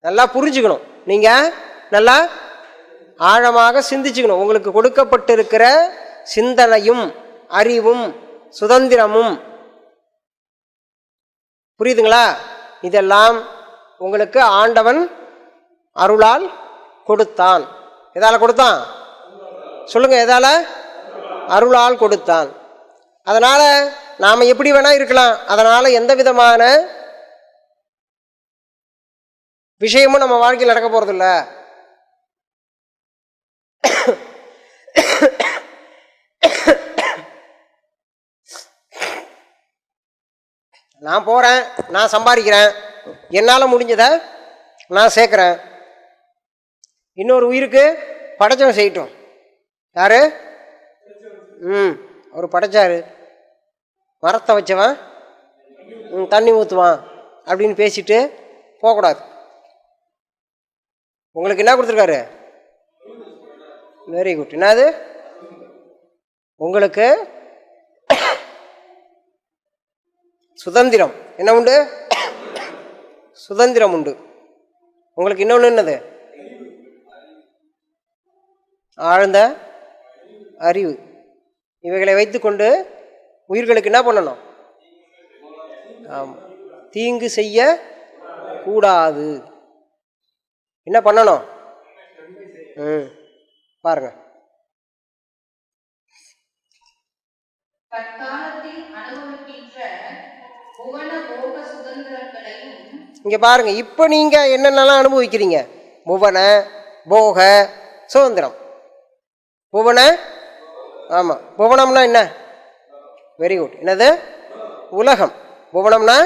நல்லா புரிஞ்சுக்கணும். நீங்க நல்லா ஆழமாக சிந்திச்சுக்கணும். உங்களுக்கு கொடுக்கப்பட்டிருக்கிற சிந்தனையும் அறிவும் சுதந்திரமும், புரியுதுங்களா? இதெல்லாம் உங்களுக்கு ஆண்டவன் அருளால் கொடுத்தான். எதால கொடுத்தான்? சொல்லுங்க, எதால? அருளால் கொடுத்தான். அதனால நாம எப்படி வேணா இருக்கலாம். அதனால எந்த விதமான விஷயமும் நம்ம வாழ்க்கையில் நடக்க போறது இல்லை. நான் போறேன், நான் சம்பாதிக்கிறேன், என்னால் முடிஞ்சதை நான் சேர்க்குறேன். இன்னொரு உயிருக்கு படைச்சவன் செய்யட்டும். யாரு? அவர் படைச்சாரு. மரத்தை வச்சவன் தண்ணி ஊற்றுவான் அப்படின்னு பேசிட்டு போகக்கூடாது. உங்களுக்கு என்ன கொடுத்துருக்காரு? Very good. என்னது? உங்களுக்கு சுதந்திரம். என்ன உண்டு? சுதந்திரம் உண்டு. உங்களுக்கு இன்னொன்று என்னது? ஆழ்ந்த அறிவு. இவைகளை வைத்துக்கொண்டு உயிர்களுக்கு என்ன பண்ணணும்? ஆமாம், தீங்கு செய்ய கூடாது. என்ன பண்ணணும்? பாருங்க. இங்க பாருங்க, இப்ப நீங்க என்னென்னலாம் அனுபவிக்கிறீங்க? புவன போக சுதந்திரம். புவன, ஆமா, புவனம்னா என்ன? Very good. என்னது? உலகம். புவனம்னா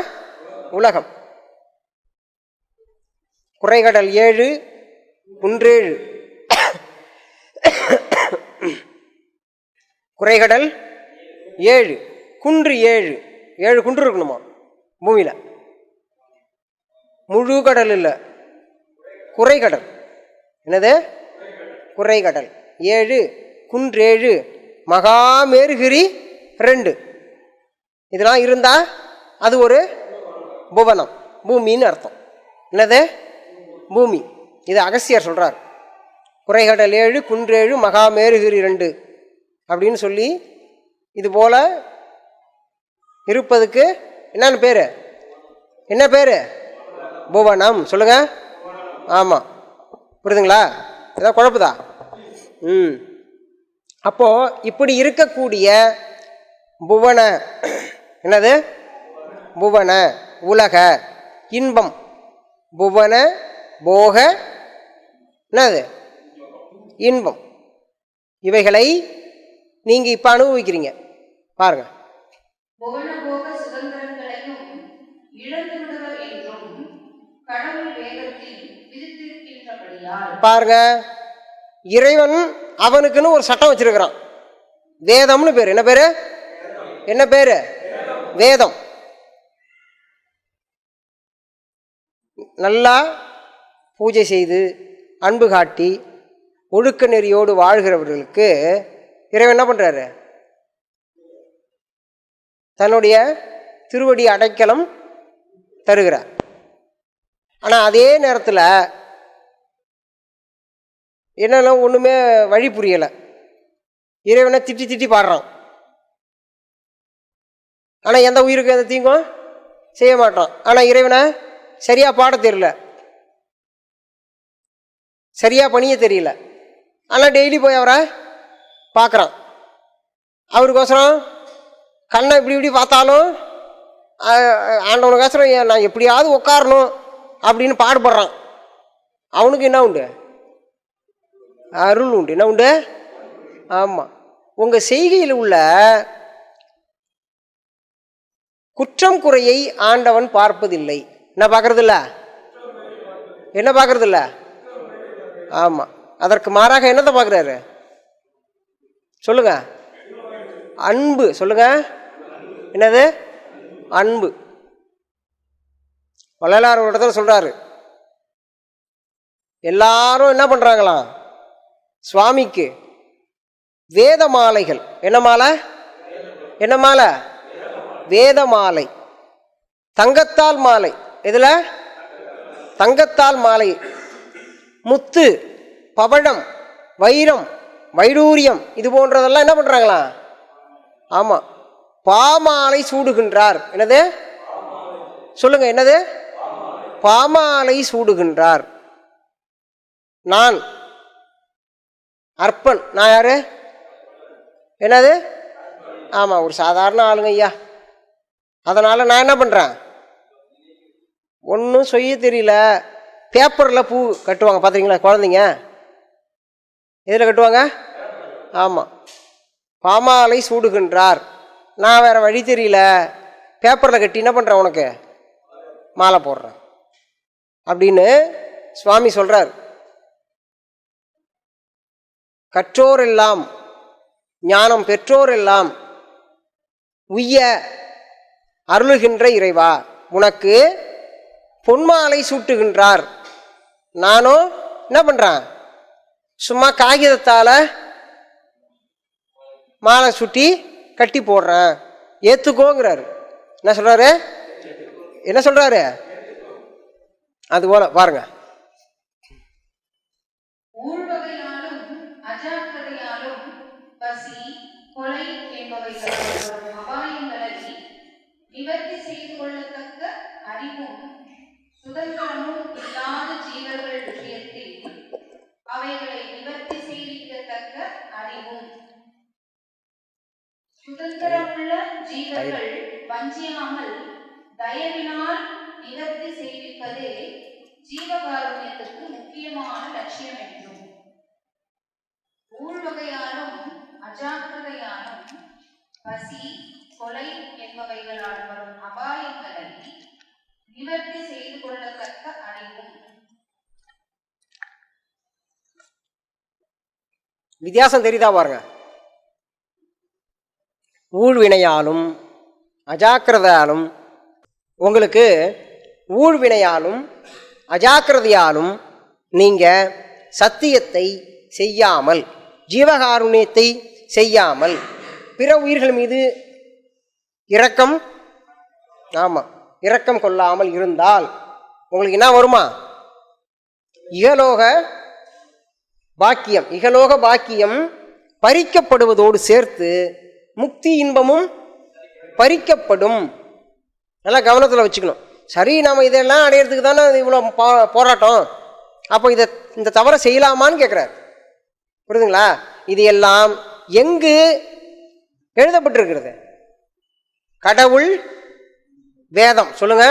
உலகம். குறைகடல் 7 குன்றேழு. குறைகடல் 7 குன்று 7. 7 குன்று இருக்கணுமா பூமியில? முழு கடல் இல்லை, குறைகடல். என்னது? குறைகடல் 7 குன்றேழு மகாமேருகிரி 2. இதெல்லாம் இருந்தா அது ஒரு புவனம், பூமின்னு அர்த்தம். என்னது? பூமி. இது அகஸ்தியர் சொல்றார். குறைகடல் 7 குன்றேழு மகாமேருகிரி 2 அப்படின்னு சொல்லி இது போல இருப்பதுக்கு என்னன்னு பேரு? என்ன பேரு? புவனம். சொல்லுங்க. ஆமா, புரியுதுங்களா? ஏதாவது குழப்புதா? அப்போ இப்படி இருக்கக்கூடிய புவன, என்னது? புவன உலக இன்பம். புவன போக என்னது? இன்பம். இவைகளை நீங்க இப்ப அனுபவிக்கிறீங்க. பாருங்க. பாருங்க, இறைவன் அவனுக்குன்னு ஒரு சட்டம் வச்சிருக்கிறான். வேதம்னு பேரு. என்ன பேரு? என்ன பேரு? வேதம். நல்லா பூஜை செய்து அன்பு காட்டி ஒழுக்க நெறியோடு வாழ்கிறவர்களுக்கு இறைவன் என்ன பண்றாரு? தன்னுடைய திருவடி அடைக்கலம் தருகிறார். ஆனா அதே நேரத்தில் என்னன்னா ஒண்ணுமே வழி புரியலை. இறைவனை திட்டி திட்டி பாடுறான். ஆனா எந்த உயிருக்கு எந்த தீங்கும் செய்ய மாட்டான். ஆனா இறைவனை சரியா பாட தெரியல, சரியா பணிய தெரியல. ஆனா டெய்லி போய் அவரை பார்க்குறான். அவருக்கோசரம் கண்ணை இப்படி இப்படி பார்த்தாலும் ஆண்டவனுக்கோசரம் நான் எப்படியாவது உட்காரணும் அப்படின்னு பாடுபடுறான். அவனுக்கு என்ன உண்டு? அருள் உண்டு. என்ன உண்டு? ஆமா, உங்க செய்கையில் உள்ள குற்றம் குறையை ஆண்டவன் பார்ப்பதில்லை. என்ன பார்க்கறது இல்ல? என்ன பார்க்கறது இல்ல? ஆமா, அதற்கு மாறாக என்னத்தை பார்க்கிறாரு? சொல்லுங்க. அன்பு. சொல்லுங்க. என்னது? அன்பு. வள்ளலார் ஒரு இடத்துல சொல்றாரு, எல்லாரும் என்ன பண்றாங்களாம்? சுவாமிக்கு வேத மாலைகள். என்ன மாலை? என்ன மாலை? வேத மாலை. தங்கத்தால் மாலை. இதுல தங்கத்தால் மாலை. முத்து, பவழம், வைரம், வைடூரியம் இது போன்றதெல்லாம் என்ன பண்றாங்களா? ஆமா, பாமாலை சூடுகின்றார். என்னது? சொல்லுங்க. என்னது? பாமாலை சூடுகின்றார். நான் அர்ப்பன். நான் யாரு? என்னது? ஆமா, ஒரு சாதாரண ஆளுங்க ஐயா. அதனால நான் என்ன பண்றேன்? ஒன்றும் செய்ய தெரியல. பேப்பர்ல பூ கட்டுவாங்க, பார்த்துருக்கீங்களா? குழந்தைங்க எதில் கட்டுவாங்க? ஆமா, பாமாலை சூடுகின்றார். நான் வேற வழி தெரியல, பேப்பர்ல கட்டி என்ன பண்றேன்? உனக்கு மாலை போடுறேன் அப்படின்னு சுவாமி சொல்றார். கற்றோர் எல்லாம் ஞானம் பெற்றோர் எல்லாம் உய்ய அருளுகின்ற இறைவா, உனக்கு பொன்மாலை சூட்டுகின்றார். நானும் என்ன பண்றேன், சும்மா காகிதத்தால் மாலை சுட்டி கட்டி போடுறேன், ஏற்றுக்கோங்கிறாரு. என்ன சொல்றாரு, என்ன சொல்றாரு? அதுபோல பாருங்க. ஊழ்வகையாலும் அஜாக்கிரதையாலும் பசி, கொலை என்பவைகளால் அபாயங்களை நிவர்த்தி செய்து கொள்ளத்தக்க அறிவும் சுதந்திரமும் இல்லாத ஜீவர்கள் விஷயத்தில் அவைகளை நிவர்த்தி செய்திக்கத்தக்க அறிவும். சுதந்திரமுள்ள ஜீவர்கள் வஞ்சியாமல் தயவினால் நிவர்த்தி செய்விப்பதே ஜீவகாருண்யத்துக்கு முக்கியமான லட்சியம் என்றும், ஊழ்வகையாலும் அஜாக்கிரதையாலும் பசி, கொலை என்பவைகளால் வரும் அபாயங்களை நிவர்த்தி செய்து கொள்ளத்தக்க அறிவும். வித்தியாசம் தெரியுதா பாருங்க. ஊழ்வினையாலும் அஜாக்கிரதையாலும், உங்களுக்கு ஊழ்வினையாலும் அஜாக்கிரதையாலும் நீங்க சத்தியத்தை செய்யாமல், ஜீவகாருண்யத்தை செய்யாமல், பிற உயிர்கள் மீது இரக்கம், ஆமாம், இரக்கம் கொள்ளாமல் இருந்தால் உங்களுக்கு என்ன வருமா? இகலோக பாக்கியம், இகலோக பாக்கியம் பறிக்கப்படுவதோடு சேர்த்து முக்தி இன்பமும் பறிக்கப்படும். நல்லா கவனத்தில் வச்சுக்கணும். சரி, நாம் இதெல்லாம் அடையிறதுக்கு தானே இவ்வளோ போராட்டம், அப்போ இந்த தவறை செய்யலாமான்னு கேட்குறாரு. புரியுதுங்களா? இது எல்லாம் எங்கு எழுதப்பட்டிருக்கிறது? கடவுள் வேதம். சொல்லுங்க.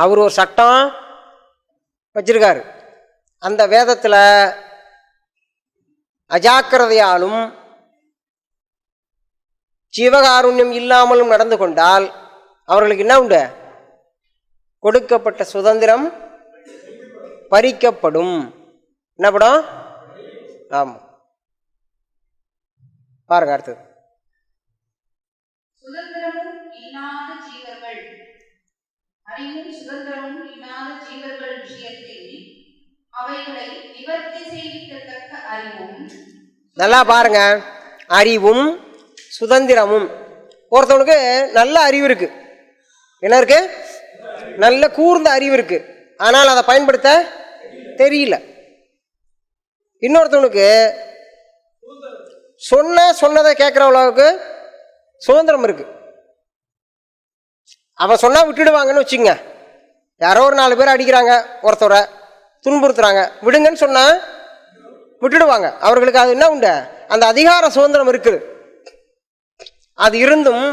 அவர் ஒரு சட்டம் வச்சிருக்காரு. அந்த வேதத்தில் அஜாக்கிரதையாலும் ஜீவகாருண்யம் இல்லாமலும் நடந்து கொண்டால் அவர்களுக்கு என்ன உண்டு? கொடுக்கப்பட்ட சுதந்திரம் பறிக்கப்படும். என்ன படம்? ஆமாம், பாருங்க அடுத்தது. சுதந்திரமும் இல்லாத ஜீவர்கள், அறிவும் சுதந்திரமும் இல்லாத ஜீவர்கள் விஷயத்தில் அவைகளை நிவர்த்தி செய்விக்கத்தக்க அறிவும். நல்லா பாருங்க. அறிவும் சுதந்திரமும். ஒருத்தவனுக்கு நல்ல அறிவு இருக்கு, என்ன இருக்கு? நல்ல கூர்ந்த அறிவு இருக்கு, ஆனால் அதை பயன்படுத்த தெரியல. இன்னொருத்தவனுக்கு சொன்னதை கேட்குற அளவுக்கு சுதந்திரம் இருக்கு. அவன் சொன்னா விட்டுடுவாங்கன்னு வச்சுங்க. யாரோ ஒரு 4 பேர் அடிக்கிறாங்க, ஒருத்தரை துன்புறுத்துறாங்க, விடுங்கன்னு சொன்னா விட்டுடுவாங்க. அவர்களுக்கு அது என்ன உண்டு? அந்த அதிகார சுதந்திரம் இருக்குது. அது இருந்தும்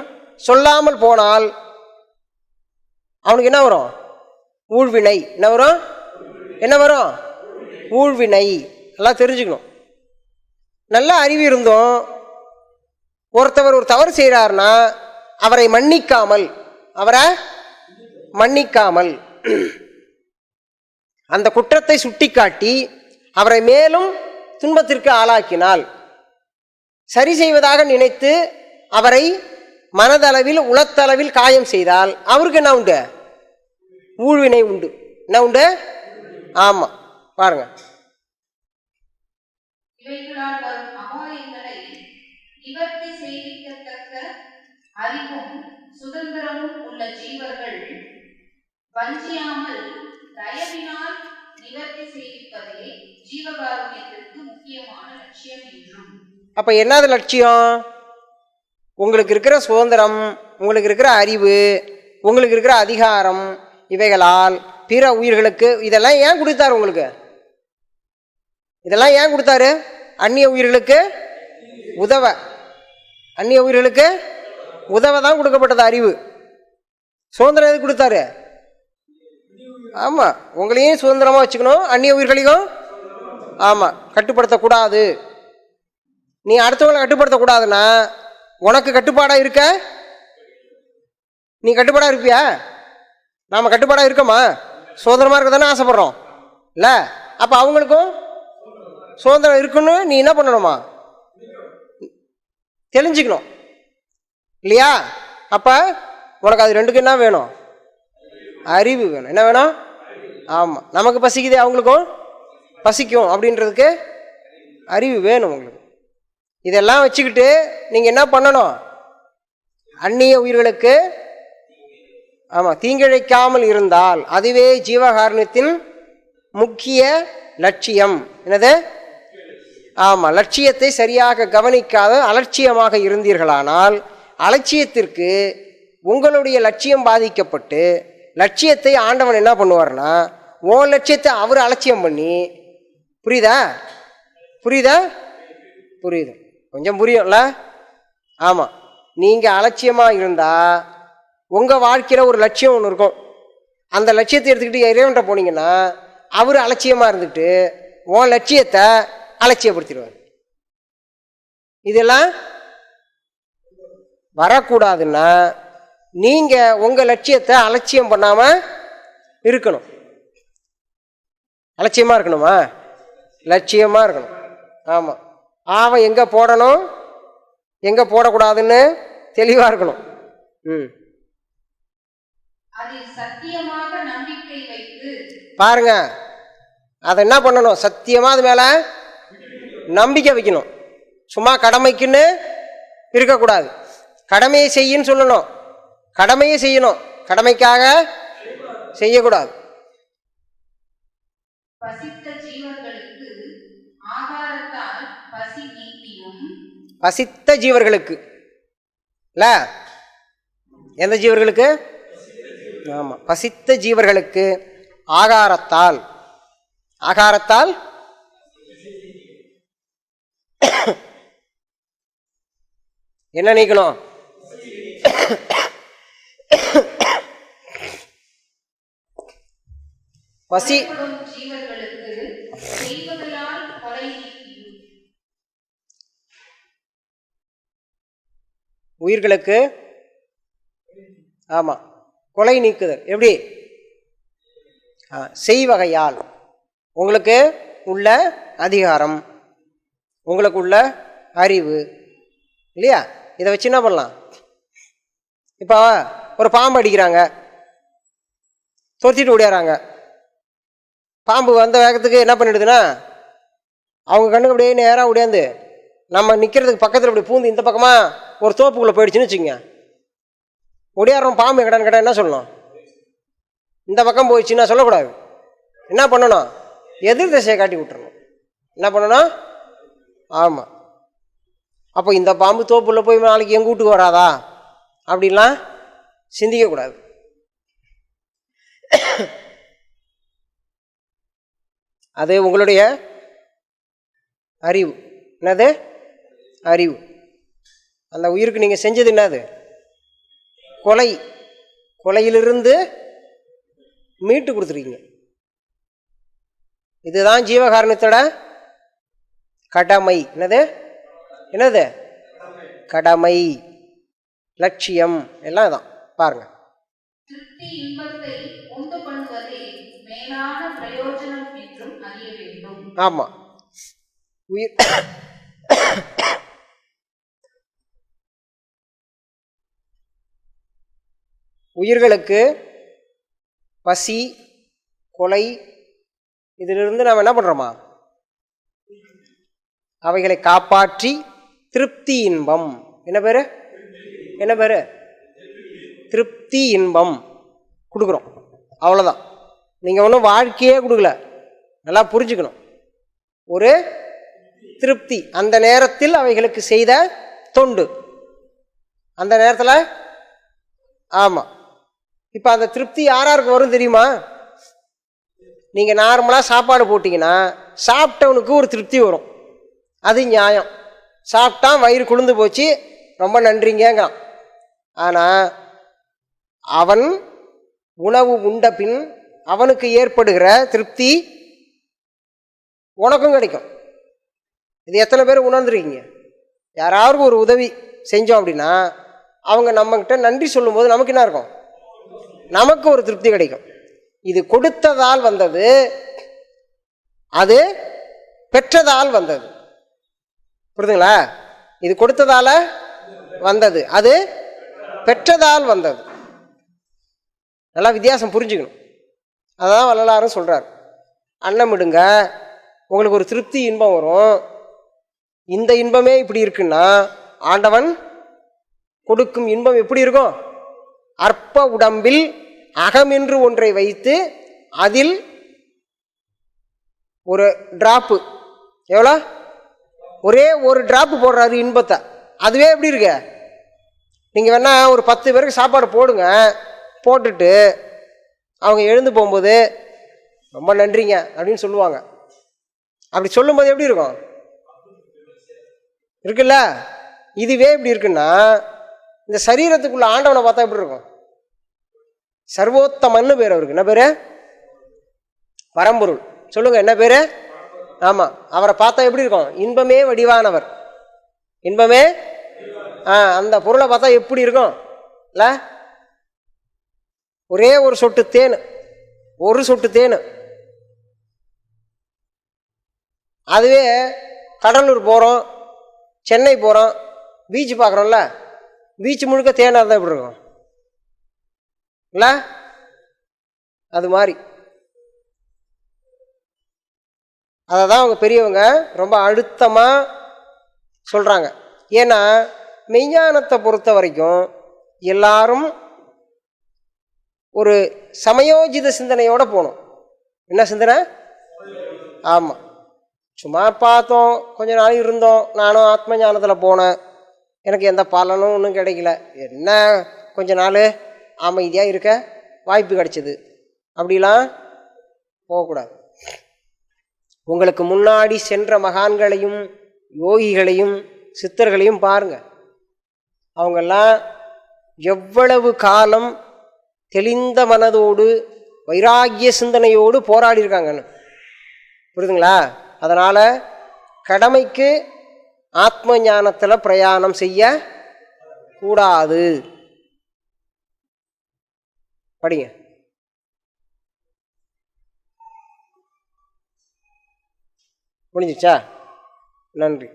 சொல்லாமல் போனால் அவனுக்கு என்ன வரும்? ஊழ்வினை. என்ன வரும்? என்ன வரும்? ஊழ்வினை. எல்லாம் தெரிஞ்சுக்கணும். நல்ல அறிவு இருந்தும் ஒருத்தவர் ஒரு தவறு செய்கிறார்னா அவரை மன்னிக்காமல் அந்த குற்றத்தை சுட்டிக்காட்டி அவரை மேலும் துன்பத்திற்கு ஆளாக்கினால், சரி செய்வதாக நினைத்து அவரை மனதளவில் உளத்தளவில் காயம் செய்தால் அவருக்கு என்ன உண்டு? ஊழ்வினை உண்டு. என்ன உண்டு? ஆமா, பாருங்க. இவைகளால் வரும் அபாயங்களை நிவர்த்தி செய்விக்கத்தக்க அறிவும் சுதந்திரமும் உள்ள ஜீவர்கள் வஞ்சியாமல் தயவினால் நிவர்த்தி செய்விப்பதே ஜீவகாருண்யத்திற்கு முக்கியமான லட்சியம் என்றும். அப்ப என்னது லட்சியம்? உங்களுக்கு இருக்கிற சுதந்திரம், உங்களுக்கு இருக்கிற அறிவு, உங்களுக்கு இருக்கிற அதிகாரம், இவைகளால் பிற உயிர்களுக்கு இதெல்லாம் ஏன் கொடுத்தாரு? உங்களுக்கு இதெல்லாம் ஏன் கொடுத்தாரு? அந்நிய உயிர்களுக்கு உதவ, அந்நிய உயிர்களுக்கு உதவ தான் கொடுக்கப்பட்டது அறிவு. சுதந்திரம் எது கொடுத்தாரு? ஆமா, உங்களையும் சுதந்திரமா வச்சுக்கணும், அந்நிய உயிர்களையும் ஆமா கட்டுப்படுத்தக்கூடாது. நீ அடுத்தவங்களை கட்டுப்படுத்தக்கூடாதுன்னா உனக்கு கட்டுப்பாடா இருக்க? நீ கட்டுப்பாடா இருப்பியா? நாம கட்டுப்பாடா இருக்கோமா? சுதந்திரமா இருக்க தானே ஆசைப்படுறோம் இல்ல? அப்ப அவங்களுக்கும் சுதந்திரம் இருக்குன்னு நீ என்ன பண்ணணுமா? தெளிஞ்சுக்கணும் இல்லையா? அப்போ உனக்கு அது ரெண்டுக்கு என்ன வேணும்? அறிவு வேணும். என்ன வேணும்? ஆமாம், நமக்கு பசிக்குது, அவங்களுக்கும் பசிக்கும் அப்படின்றதுக்கு அறிவு வேணும் உங்களுக்கு. இதெல்லாம் வச்சுக்கிட்டு நீங்கள் என்ன பண்ணணும்? அந்நிய உயிர்களுக்கு தீங்கிழைக்காமல் இருந்தால் அதுவே ஜீவகாருண்யத்தின் முக்கிய லட்சியம். என்னது? லட்சியத்தை சரியாக கவனிக்காத அலட்சியமாக இருந்தீர்களானால் அலட்சியத்திற்கு உங்களுடைய லட்சியம் பாதிக்கப்பட்டு லட்சியத்தை ஆண்டவன் என்ன பண்ணுவார்னா உன் லட்சியத்தை அவர் அலட்சியம் பண்ணி, புரியுதா? புரியுது, கொஞ்சம் புரியும்ல? ஆமாம், நீங்கள் அலட்சியமாக இருந்தால் உங்கள் வாழ்க்கையில் ஒரு லட்சியம் ஒன்று இருக்கும். அந்த லட்சியத்தை எடுத்துக்கிட்டு இறைவன்கிட்ட போனீங்கன்னா அவர் அலட்சியமாக இருந்துட்டு உன் லட்சியத்தை அலட்சியப்படுத்திடுவார். இதெல்லாம் வரக்கூடாதுன்னா நீங்கள் உங்கள் லட்சியத்தை அலட்சியம் பண்ணாமல் இருக்கணும். அலட்சியமாக இருக்கணுமா? லட்சியமாக இருக்கணும். ஆமாம், ஆவன் எங்கே போடணும் எங்கே போடக்கூடாதுன்னு தெளிவாக இருக்கணும். பாருங்க, அதை என்ன பண்ணணும்? சத்தியமாக அது மேலே நம்பிக்கை வைக்கணும். சும்மா கடமைக்குன்னு இருக்கக்கூடாது. கடமையை செய்யின்னு சொல்லணும், கடமையை செய்யணும், கடமைக்காக செய்யக்கூடாது. பசித்த ஜீவர்களுக்கு இல்ல, எந்த ஜீவர்களுக்கு? ஆமாம், பசித்த ஜீவர்களுக்கு ஆகாரத்தால் என்ன நீக்கணும்? பசி உயிர்களுக்கு கொலை நீக்குதல். எப்படி? செய்வகையால். உங்களுக்கு உள்ள அதிகாரம், உங்களுக்கு உள்ள அறிவு இல்லையா? இதை வச்சு என்ன பண்ணலாம்? இப்போ ஒரு பாம்பு அடிக்கிறாங்க, துரத்திட்டு ஓடியாராங்க. பாம்பு வந்த வேகத்துக்கு என்ன பண்ணிடுதுன்னா அவங்க கண்ணுக்கு அப்படியே நேராக ஓடியாந்து நம்ம நிற்கிறதுக்கு பக்கத்தில் அப்படி பூந்து இந்த பக்கமாக ஒரு தோப்புக்குள்ளே போயிடுச்சுன்னு வச்சுங்க. ஒடியாடுறோம், பாம்பு எங்கடான்னு கேட்டால் என்ன சொல்லணும்? இந்த பக்கம் போயிடுச்சுன்னா சொல்லக்கூடாது. என்ன பண்ணணும்? எதிர் திசையை காட்டி விட்டுறணும். என்ன பண்ணணும்? ஆமாம். அப்போ இந்த பாம்பு தோப்புள்ள போய் நாளைக்கு எங்கள் வீட்டுக்கு வராதா அப்படின்லாம் சிந்திக்கக்கூடாது. அது உங்களுடைய அறிவு. என்னது? அறிவு. அந்த உயிருக்கு நீங்கள் செஞ்சது என்னது? கொலையிலிருந்து மீட்டு கொடுத்துருக்கீங்க. இதுதான் ஜீவகாருண்யத்தோட கடமை. என்னது? கடமை, லட்சியம் எல்லாம் தான். பாருங்க, ஆமா, உயிர்களுக்கு பசி, கொலை இதிலிருந்து நாம் என்ன பண்றோமா? அவைகளை காப்பாற்றி திருப்தி இன்பம். என்ன பேரு? திருப்தி இன்பம் கொடுக்குறோம். அவ்வளோதான். நீங்கள் ஒன்றும் வாழ்க்கையே கொடுக்கல. நல்லா புரிஞ்சுக்கணும். ஒரு திருப்தி, அந்த நேரத்தில் அவைகளுக்கு செய்த தொண்டு, அந்த நேரத்தில். ஆமாம். இப்போ அந்த திருப்தி யாராருக்கு வரும் தெரியுமா? நீங்கள் நார்மலாக சாப்பாடு போட்டிங்கன்னா சாப்பிட்டவனுக்கு ஒரு திருப்தி வரும். அது நியாயம். சாப்பிட்டான், வயிறு குளிர்ந்து போச்சு, ரொம்ப நன்றிங்க. ஆனால் அவன் உணவு உண்ட பின் அவனுக்கு ஏற்படுகிற திருப்தி உனக்கும் கிடைக்கும். இது எத்தனை பேர் உணர்ந்துருக்கீங்க? யாராவது ஒரு உதவி செஞ்சோம் அப்படின்னா அவங்க நம்மக்கிட்ட நன்றி சொல்லும்போது நமக்கு என்ன இருக்கும்? நமக்கு ஒரு திருப்தி கிடைக்கும். இது கொடுத்ததால் வந்தது, அது பெற்றதால் வந்தது. புரியுதுங்களா? இது கொடுத்ததால வந்தது, அது பெற்றதால் வந்தது. நல்லா வித்தியாசம் புரிஞ்சுக்கணும். அதான் வள்ளலாரும் சொல்றார், அன்னமிடுங்க உங்களுக்கு ஒரு திருப்தி இன்பம் வரும். இந்த இன்பமே இப்படி இருக்குன்னா ஆண்டவன் கொடுக்கும் இன்பம் எப்படி இருக்கும்? அற்ப உடம்பில் அகமென்று ஒன்றை வைத்து அதில் ஒரு டிராப்பு, எவ்வளோ, ஒரே ஒரு டிராப்பு போடுறாரு இன்பத்தை. அதுவே எப்படி இருக்கு? நீங்கள் வேணா ஒரு 10 பேருக்கு சாப்பாடு போடுங்க, போட்டுட்டு அவங்க எழுந்து போகும்போது ரொம்ப நன்றிங்க அப்படின்னு சொல்லுவாங்க. அப்படி சொல்லும்போது எப்படி இருக்கும்? இருக்குல்ல. இதுவே எப்படி இருக்குன்னா இந்த சரீரத்துக்குள்ள ஆண்டவனை பார்த்தா எப்படி இருக்கும்? சர்வோத்தமன்னு பேர் அவருக்கு. என்ன பேரு? பரம்பொருள். சொல்லுங்க, என்ன பேரு? ஆமா, அவரை பார்த்தா எப்படி இருக்கும்? இன்பமே வடிவானவர். இன்பமே அந்த பொருளை பார்த்தா எப்படி இருக்கும் இல்ல? ஒரே ஒரு சொட்டு தேன், ஒரு சொட்டு தேன். அதுவே கடலூர் போகிறோம், சென்னை போகிறோம், பீச் பார்க்குறோம்ல, பீச் முழுக்க தேனாக இருந்தால் எப்படி இருக்கும் இல்லை? அது மாதிரி அதை தான் அவங்க பெரியவங்க ரொம்ப அழுத்தமாக சொல்கிறாங்க. ஏன்னா மெய்ஞானத்தை பொறுத்த வரைக்கும் எல்லாரும் ஒரு சமயோஜித சிந்தனையோடு போகணும். என்ன சிந்தனை? ஆமாம், சும்மா பார்த்தோம், கொஞ்ச நாள் இருந்தோம், நானும் ஆத்ம ஞானத்தில் போனேன், எனக்கு எந்த பலனும் ஒன்றும் கிடைக்கல, என்ன கொஞ்ச நாள் அமைதியாக இருக்க வாய்ப்பு கிடைச்சிது, அப்படிலாம் போகக்கூடாது. உங்களுக்கு முன்னாடி சென்ற மகான்களையும் யோகிகளையும் சித்தர்களையும் பாருங்க. அவங்கெல்லாம் எவ்வளவு காலம் தெளிந்த மனதோடு வைராகிய சிந்தனையோடு போராடி இருக்காங்கன்னு புரியுதுங்களா? அதனால் கடமைக்கு ஆத்ம ஞானத்தில் பிரயாணம் செய்ய கூடாது. படிங்க. முடிஞ்சிச்சா? நன்றி.